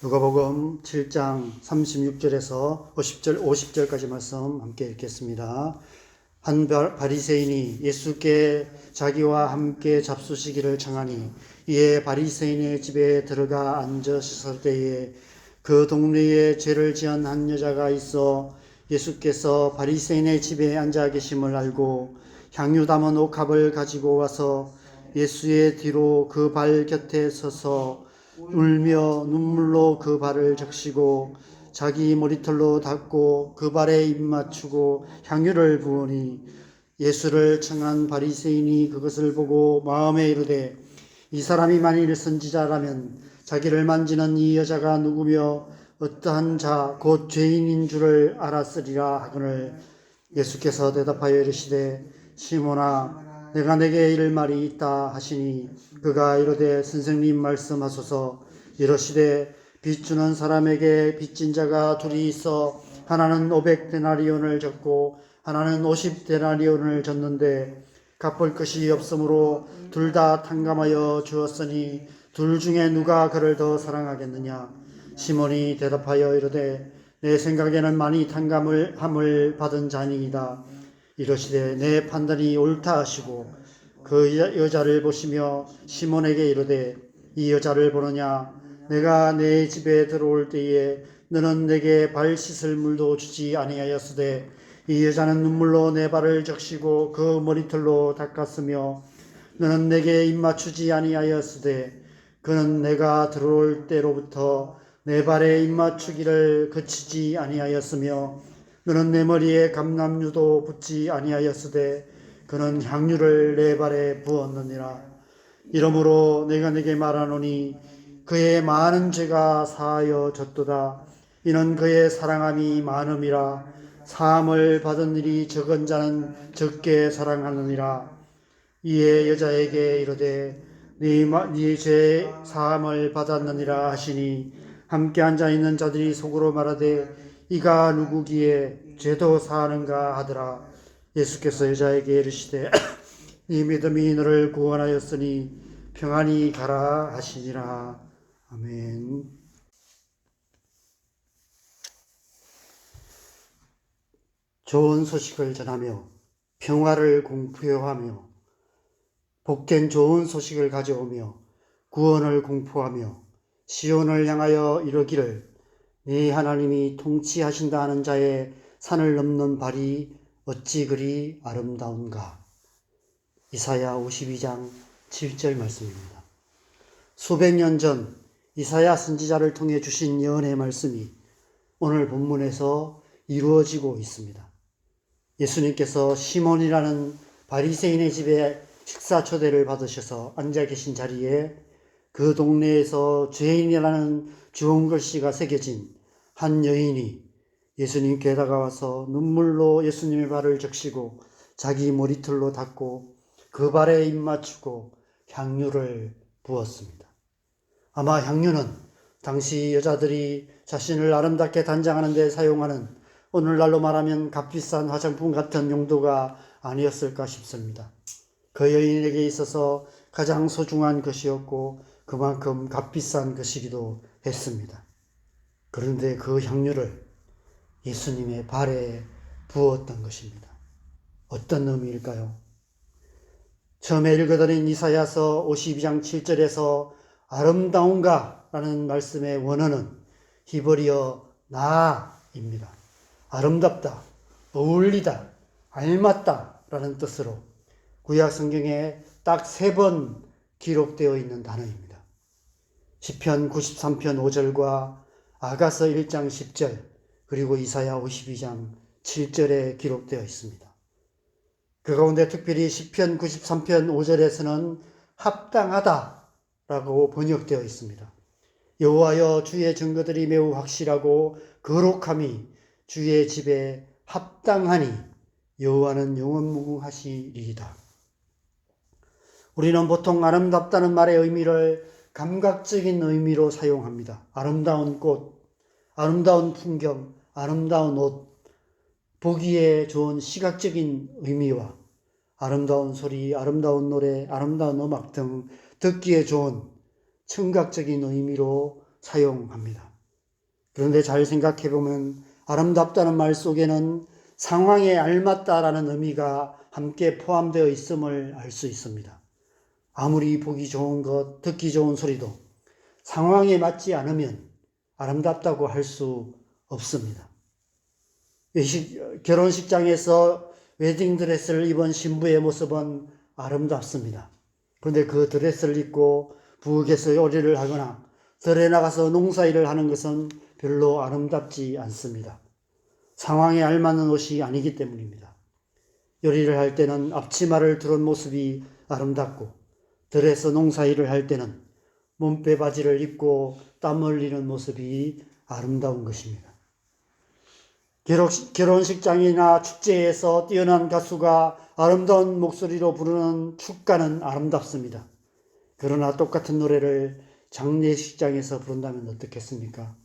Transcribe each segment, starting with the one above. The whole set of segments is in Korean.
누가복음 7장 36절에서 50절까지 말씀 함께 읽겠습니다. 한 바리새인이 예수께 자기와 함께 잡수시기를 청하니 이에 바리새인의 집에 들어가 앉아 씻을 때에 그 동네에 죄를 지은 한 여자가 있어 예수께서 바리새인의 집에 앉아 계심을 알고 향유 담은 옥합을 가지고 와서 예수의 뒤로 그 발 곁에 서서 울며 눈물로 그 발을 적시고 자기 머리털로 닦고 그 발에 입 맞추고 향유를 부으니 예수를 청한 바리새인이 그것을 보고 마음에 이르되 이 사람이 만일 선지자라면 자기를 만지는 이 여자가 누구며 어떠한 자 곧 죄인인 줄을 알았으리라 하거늘 예수께서 대답하여 이르시되 시몬아 내가 내게 이를 말이 있다 하시니 그가 이르되 선생님 말씀하소서. 이르시되 빚 주는 사람에게 빚진 자가 둘이 있어 하나는 500데나리온을 졌고 하나는 50데나리온을 졌는데 갚을 것이 없으므로 둘 다 탕감하여 주었으니 둘 중에 누가 그를 더 사랑하겠느냐. 시몬이 대답하여 이르되 내 생각에는 많이 탕감을 받은 자니이다. 이르시되 내 판단이 옳다 하시고 그 여자를 보시며 시몬에게 이르되 이 여자를 보느냐. 내가 내 집에 들어올 때에 너는 내게 발 씻을 물도 주지 아니하였으되 이 여자는 눈물로 내 발을 적시고 그 머리털로 닦았으며 너는 내게 입 맞추지 아니하였으되 그는 내가 들어올 때로부터 내 발에 입 맞추기를 그치지 아니하였으며 너는 내 머리에 감람유도 붓지 아니하였으되 그는 향유를 내 발에 부었느니라. 이러므로 내가 네게 말하노니 그의 많은 죄가 사하여 졌도다. 이는 그의 사랑함이 많음이라. 사함을 받은 일이 적은 자는 적게 사랑하느니라. 이에 여자에게 이르되 네 죄 사함을 받았느니라 하시니 함께 앉아있는 자들이 속으로 말하되 이가 누구기에 죄도 사하는가 하더라. 예수께서 여자에게 이르시되 네 믿음이 너를 구원하였으니 평안히 가라 하시니라. 아멘. 좋은 소식을 전하며 평화를 공표하며 복된 좋은 소식을 가져오며 구원을 공포하며 시온을 향하여 이르기를 네 하나님이 통치하신다 하는 자의 산을 넘는 발이 어찌 그리 아름다운가. 이사야 52장 7절 말씀입니다. 수백 년 전 이사야 선지자를 통해 주신 예언의 말씀이 오늘 본문에서 이루어지고 있습니다. 예수님께서 시몬이라는 바리새인의 집에 식사 초대를 받으셔서 앉아 계신 자리에 그 동네에서 죄인이라는 주홍 글씨가 새겨진 한 여인이 예수님께 다가와서 눈물로 예수님의 발을 적시고 자기 머리털로 닦고 그 발에 입 맞추고 향유를 부었습니다. 아마 향유는 당시 여자들이 자신을 아름답게 단장하는 데 사용하는 오늘날로 말하면 값비싼 화장품 같은 용도가 아니었을까 싶습니다. 그 여인에게 있어서 가장 소중한 것이었고 그만큼 값비싼 것이기도 했습니다. 그런데 그 향유를 예수님의 발에 부었던 것입니다. 어떤 의미일까요? 처음에 읽어드린 이사야서 52장 7절에서 아름다운가 라는 말씀의 원어는 히브리어 나입니다. 아름답다, 어울리다, 알맞다 라는 뜻으로 구약 성경에 딱 3번 기록되어 있는 단어입니다. 시편 93편 5절과 아가서 1장 10절 그리고 이사야 52장 7절에 기록되어 있습니다. 그 가운데 특별히 시편 93편 5절에서는 합당하다라고 번역되어 있습니다. 여호와여 주의 증거들이 매우 확실하고 거룩함이 주의 집에 합당하니 여호와는 영원무궁하시리이다. 우리는 보통 아름답다는 말의 의미를 감각적인 의미로 사용합니다. 아름다운 꽃, 아름다운 풍경, 아름다운 옷, 보기에 좋은 시각적인 의미와 아름다운 소리, 아름다운 노래, 아름다운 음악 등 듣기에 좋은 청각적인 의미로 사용합니다. 그런데 잘 생각해 보면 아름답다는 말 속에는 상황에 알맞다라는 의미가 함께 포함되어 있음을 알 수 있습니다. 아무리 보기 좋은 것, 듣기 좋은 소리도 상황에 맞지 않으면 아름답다고 할 수 없습니다. 결혼식장에서 웨딩드레스를 입은 신부의 모습은 아름답습니다. 그런데 그 드레스를 입고 부엌에서 요리를 하거나 들에 나가서 농사일을 하는 것은 별로 아름답지 않습니다. 상황에 알맞는 옷이 아니기 때문입니다. 요리를 할 때는 앞치마를 두른 모습이 아름답고 들에서 농사일을 할 때는 몸빼 바지를 입고 땀 흘리는 모습이 아름다운 것입니다. 결혼식장이나 축제에서 뛰어난 가수가 아름다운 목소리로 부르는 축가는 아름답습니다. 그러나 똑같은 노래를 장례식장에서 부른다면 어떻겠습니까?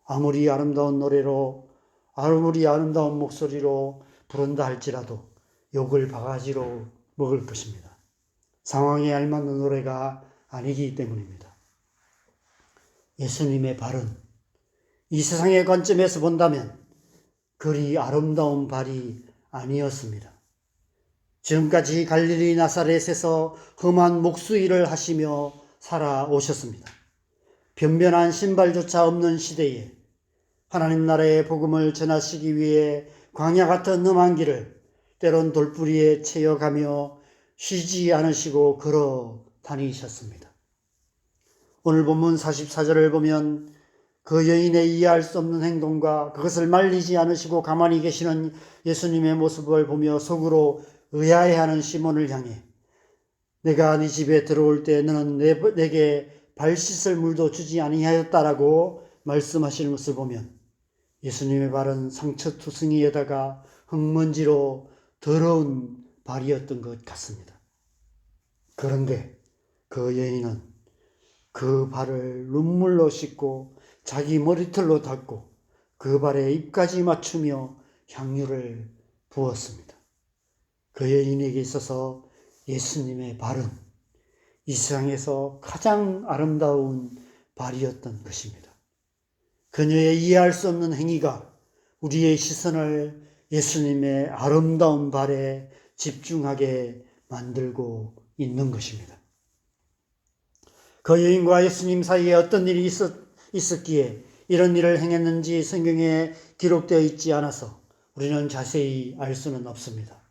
아무리 아름다운 노래로, 아무리 아름다운 목소리로 부른다 할지라도 욕을 바가지로 먹을 것입니다. 상황에 알맞는 노래가 아니기 때문입니다. 예수님의 발은 이 세상의 관점에서 본다면 그리 아름다운 발이 아니었습니다. 지금까지 갈릴리 나사렛에서 험한 목수일을 하시며 살아오셨습니다. 변변한 신발조차 없는 시대에 하나님 나라의 복음을 전하시기 위해 광야 같은 험한 길을 때론 돌부리에 채여가며 쉬지 않으시고 걸어 다니셨습니다. 오늘 본문 44절을 보면 그 여인의 이해할 수 없는 행동과 그것을 말리지 않으시고 가만히 계시는 예수님의 모습을 보며 속으로 의아해하는 시몬을 향해 내가 네 집에 들어올 때 너는 내게 발 씻을 물도 주지 아니하였다라고 말씀하시는 것을 보면 예수님의 발은 상처투성이에다가 흙먼지로 더러운 발이었던 것 같습니다. 그런데 그 여인은 그 발을 눈물로 씻고 자기 머리털로 닦고 그 발에 입까지 맞추며 향유를 부었습니다. 그 여인에게 있어서 예수님의 발은 이 세상에서 가장 아름다운 발이었던 것입니다. 그녀의 이해할 수 없는 행위가 우리의 시선을 예수님의 아름다운 발에 집중하게 만들고 있는 것입니다. 그 여인과 예수님 사이에 어떤 일이 있었기에 이런 일을 행했는지 성경에 기록되어 있지 않아서 우리는 자세히 알 수는 없습니다.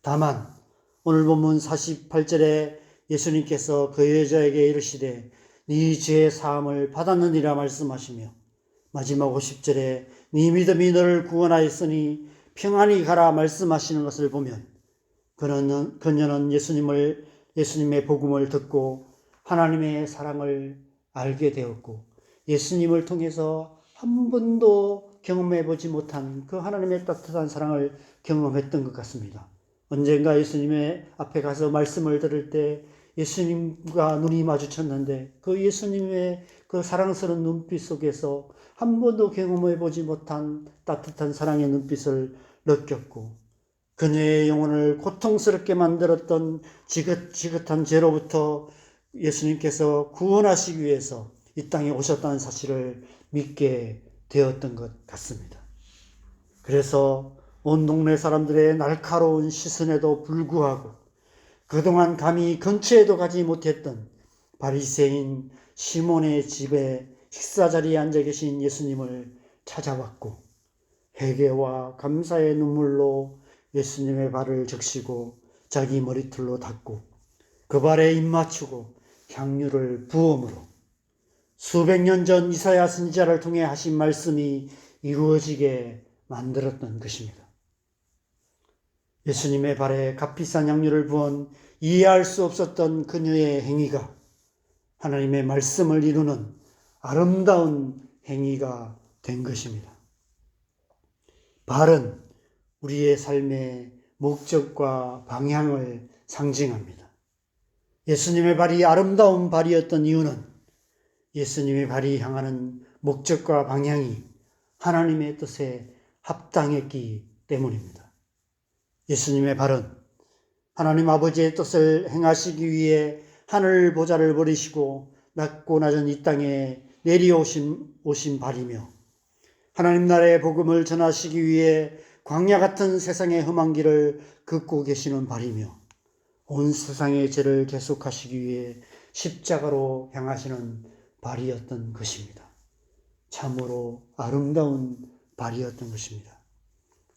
다만 오늘 본문 48절에 예수님께서 그 여자에게 이르시되 네 죄 사함을 받았느니라 말씀하시며 마지막 50절에 네 믿음이 너를 구원하였으니 평안히 가라 말씀하시는 것을 보면 그녀는 예수님의 복음을 듣고 하나님의 사랑을 알게 되었고 예수님을 통해서 한 번도 경험해 보지 못한 그 하나님의 따뜻한 사랑을 경험했던 것 같습니다. 언젠가 예수님의 앞에 가서 말씀을 들을 때 예수님과 눈이 마주쳤는데 그 예수님의 그 사랑스러운 눈빛 속에서 한 번도 경험해 보지 못한 따뜻한 사랑의 눈빛을 느꼈고 그녀의 영혼을 고통스럽게 만들었던 지긋지긋한 죄로부터 예수님께서 구원하시기 위해서 이 땅에 오셨다는 사실을 믿게 되었던 것 같습니다. 그래서 온 동네 사람들의 날카로운 시선에도 불구하고 그동안 감히 근처에도 가지 못했던 바리새인 시몬의 집에 식사 자리에 앉아 계신 예수님을 찾아왔고 회개와 감사의 눈물로 예수님의 발을 적시고 자기 머리털로 닦고 그 발에 입 맞추고 향유를 부음으로 수백 년 전 이사야 선지자를 통해 하신 말씀이 이루어지게 만들었던 것입니다. 예수님의 발에 값비싼 향유를 부은 이해할 수 없었던 그녀의 행위가 하나님의 말씀을 이루는 아름다운 행위가 된 것입니다. 발은 우리의 삶의 목적과 방향을 상징합니다. 예수님의 발이 아름다운 발이었던 이유는 예수님의 발이 향하는 목적과 방향이 하나님의 뜻에 합당했기 때문입니다. 예수님의 발은 하나님 아버지의 뜻을 행하시기 위해 하늘 보좌를 버리시고 낮고 낮은 이 땅에 오신 발이며 하나님 나라의 복음을 전하시기 위해 광야 같은 세상의 험한 길을 걷고 계시는 발이며 온 세상의 죄를 계속하시기 위해 십자가로 향하시는 발이었던 것입니다. 참으로 아름다운 발이었던 것입니다.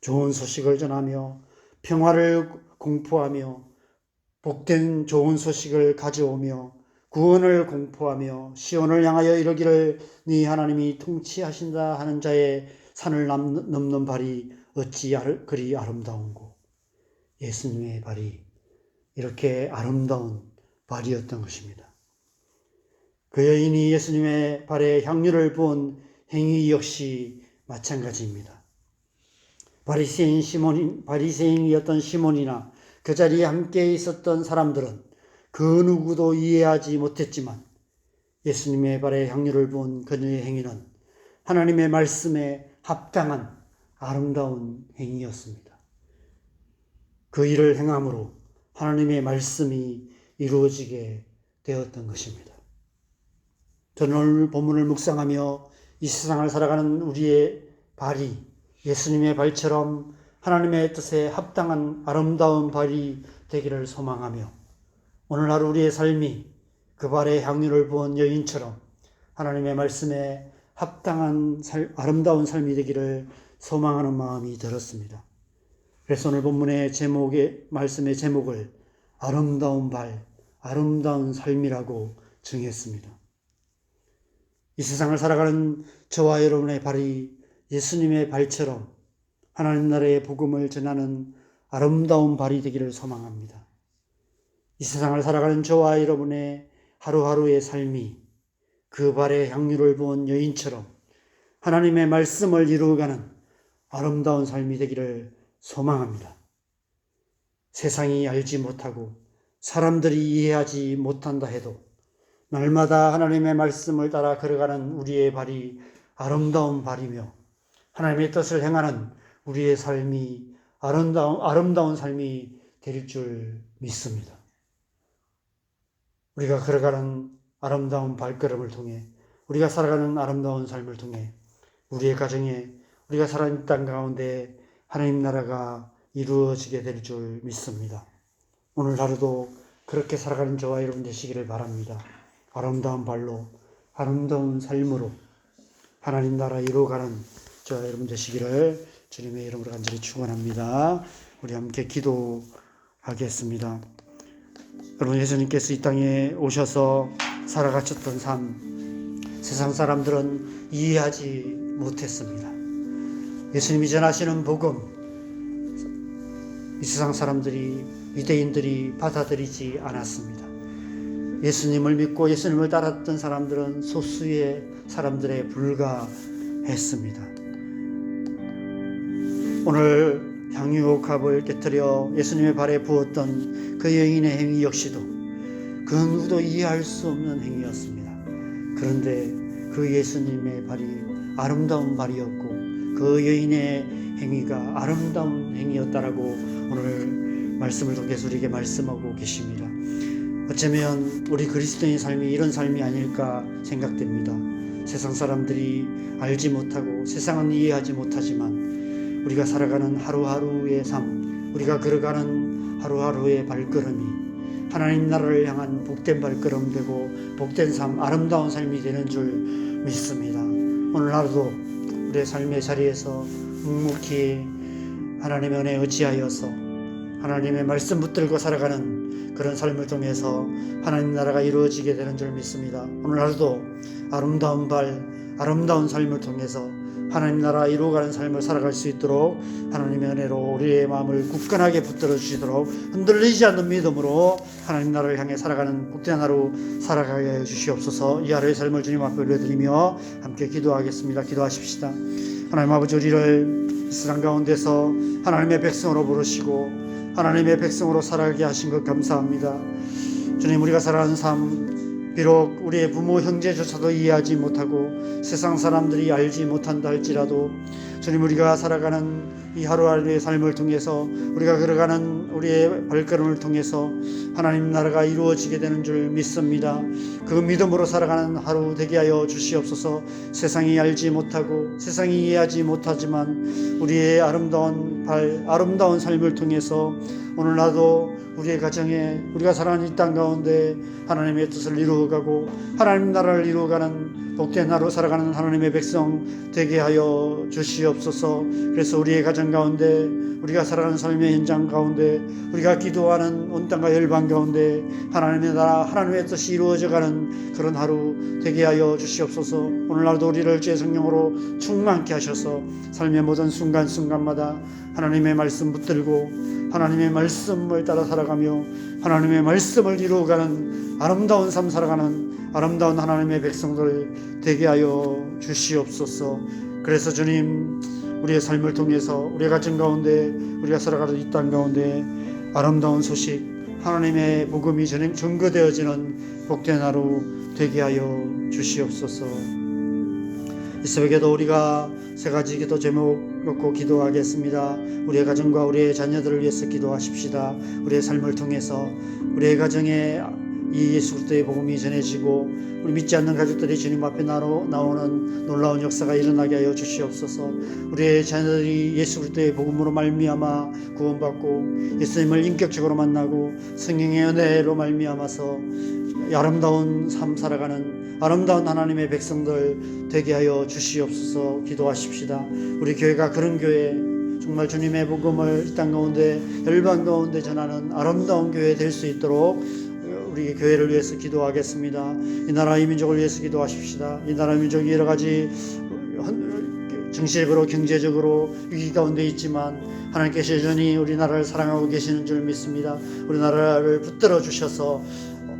좋은 소식을 전하며 평화를 공포하며 복된 좋은 소식을 가져오며 구원을 공포하며 시온을 향하여 이르기를 네 하나님이 통치하신다 하는 자의 산을 넘는 발이 어찌 그리 아름다운고. 예수님의 발이 이렇게 아름다운 발이었던 것입니다. 그 여인이 예수님의 발에 향유를 부은 행위 역시 마찬가지입니다. 바리새인이었던 시몬이나 그 자리에 함께 있었던 사람들은 그 누구도 이해하지 못했지만 예수님의 발에 향유를 부은 그녀의 행위는 하나님의 말씀에 합당한 아름다운 행위였습니다. 그 일을 행함으로 하나님의 말씀이 이루어지게 되었던 것입니다. 저는 오늘 본문을 묵상하며 이 세상을 살아가는 우리의 발이 예수님의 발처럼 하나님의 뜻에 합당한 아름다운 발이 되기를 소망하며 오늘 하루 우리의 삶이 그 발에 향유를 부은 여인처럼 하나님의 말씀에 합당한 아름다운 삶이 되기를 소망하는 마음이 들었습니다. 그래서 오늘 본문의 말씀의 제목을 아름다운 발, 아름다운 삶이라고 정했습니다. 이 세상을 살아가는 저와 여러분의 발이 예수님의 발처럼 하나님 나라의 복음을 전하는 아름다운 발이 되기를 소망합니다. 이 세상을 살아가는 저와 여러분의 하루하루의 삶이 그 발에 향유를 부은 여인처럼 하나님의 말씀을 이루어가는 아름다운 삶이 되기를 소망합니다. 세상이 알지 못하고 사람들이 이해하지 못한다 해도 날마다 하나님의 말씀을 따라 걸어가는 우리의 발이 아름다운 발이며 하나님의 뜻을 행하는 우리의 삶이 아름다운 삶이 될 줄 믿습니다. 우리가 걸어가는 아름다운 발걸음을 통해 우리가 살아가는 아름다운 삶을 통해 우리의 가정에 우리가 살아있는 땅 가운데 하나님 나라가 이루어지게 될 줄 믿습니다. 오늘 하루도 그렇게 살아가는 저와 여러분 되시기를 바랍니다. 아름다운 발로 아름다운 삶으로 하나님 나라 이루어가는 저와 여러분 되시기를 주님의 이름으로 간절히 축원합니다. 우리 함께 기도하겠습니다. 여러분, 예수님께서 이 땅에 오셔서 살아가셨던 삶, 세상 사람들은 이해하지 못했습니다. 예수님이 전하시는 복음, 이 세상 사람들이, 유대인들이 받아들이지 않았습니다. 예수님을 믿고 예수님을 따랐던 사람들은 소수의 사람들에 불과했습니다. 오늘 향유옥합을 깨뜨려 예수님의 발에 부었던 그 여인의 행위 역시도 그 누구도 이해할 수 없는 행위였습니다. 그런데 그 예수님의 발이 아름다운 발이었고 그 여인의 행위가 아름다운 행위였다라고 오늘 말씀을 통해서 우리에게 말씀하고 계십니다. 어쩌면 우리 그리스도인의 삶이 이런 삶이 아닐까 생각됩니다. 세상 사람들이 알지 못하고 세상은 이해하지 못하지만 우리가 살아가는 하루하루의 삶, 우리가 걸어가는 하루하루의 발걸음이 하나님 나라를 향한 복된 발걸음 되고 복된 삶, 아름다운 삶이 되는 줄 믿습니다. 오늘 하루도 우리의 삶의 자리에서 묵묵히 하나님의 은혜에 의지하여서 하나님의 말씀 붙들고 살아가는 그런 삶을 통해서 하나님 나라가 이루어지게 되는 줄 믿습니다. 오늘 하루도 아름다운 발, 아름다운 삶을 통해서 하나님 나라 이루어가는 삶을 살아갈 수 있도록 하나님의 은혜로 우리의 마음을 굳건하게 붙들어 주시도록 흔들리지 않는 믿음으로 하나님 나라를 향해 살아가는 복된 하루 살아가게 해 주시옵소서. 이 하루의 삶을 주님 앞에 올려드리며 함께 기도하겠습니다. 기도하십시다. 하나님 아버지, 우리를 이 세상 가운데서 하나님의 백성으로 부르시고 하나님의 백성으로 살아가게 하신 것 감사합니다. 주님, 우리가 살아가는 삶, 비록 우리의 부모 형제조차도 이해하지 못하고 세상 사람들이 알지 못한다 할지라도 주님, 우리가 살아가는 이 하루하루의 삶을 통해서, 우리가 걸어가는 우리의 발걸음을 통해서 하나님 나라가 이루어지게 되는 줄 믿습니다. 그 믿음으로 살아가는 하루 되게 하여 주시옵소서. 세상이 알지 못하고 세상이 이해하지 못하지만 우리의 아름다운 삶을 통해서 오늘 나도 우리의 가정에, 우리가 살아가는 이 땅 가운데 하나님의 뜻을 이루어가고 하나님 나라를 이루어가는 복된 하루 살아가는 하나님의 백성 되게 하여 주시옵소서. 그래서 우리의 가정 가운데, 우리가 살아가는 삶의 현장 가운데, 우리가 기도하는 온 땅과 열방 가운데 하나님의 나라, 하나님의 뜻이 이루어져가는 그런 하루 되게 하여 주시옵소서. 오늘날도 우리를 주의 성령으로 충만케 하셔서 삶의 모든 순간순간마다 하나님의 말씀 붙들고 하나님의 말씀을 따라 살아가며 하나님의 말씀을 이루어가는 아름다운 삶 살아가는 아름다운 하나님의 백성들 되게 하여 주시옵소서. 그래서 주님, 우리의 삶을 통해서 우리의 가정 가운데, 우리가 살아가는 이 땅 가운데 아름다운 소식, 하나님의 복음이 전거되어지는 복된 하루 되게 하여 주시옵소서. 이 새벽에도 우리가 세 가지 기도 제목 놓고 기도하겠습니다. 우리의 가정과 우리의 자녀들을 위해서 기도하십시다. 우리의 삶을 통해서 우리의 가정에 이 예수 그리스도의 복음이 전해지고 우리 믿지 않는 가족들이 주님 앞에 나오는 놀라운 역사가 일어나게 하여 주시옵소서. 우리의 자녀들이 예수 그리스도의 복음으로 말미암아 구원받고 예수님을 인격적으로 만나고 성령의 은혜로 말미암아서 아름다운 삶 살아가는 아름다운 하나님의 백성들 되게 하여 주시옵소서. 기도하십시다. 우리 교회가 그런 교회, 정말 주님의 복음을 이 땅 가운데 열방 가운데 전하는 아름다운 교회 될 수 있도록 우리 교회를 위해서 기도하겠습니다. 이 나라 이 민족을 위해서 기도하십시다. 이 나라 민족이 여러 가지 정치적으로 경제적으로 위기 가운데 있지만 하나님께서 여전히 우리나라를 사랑하고 계시는 줄 믿습니다. 우리나라를 붙들어 주셔서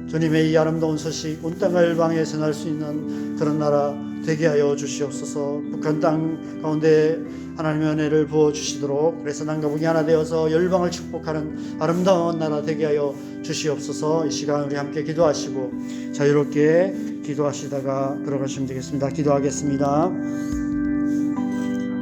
주님의 이 아름다운 소식 온 땅과 열방에 전할 수 있는 그런 나라 되게 하여 주시옵소서. 북한 땅 가운데 하나님의 은혜를 부어주시도록, 그래서 남과 북이 하나 되어서 열방을 축복하는 아름다운 나라 되게 하여 주시옵소서. 이 시간 우리 함께 기도하시고 자유롭게 기도하시다가 들어가시면 되겠습니다. 기도하겠습니다.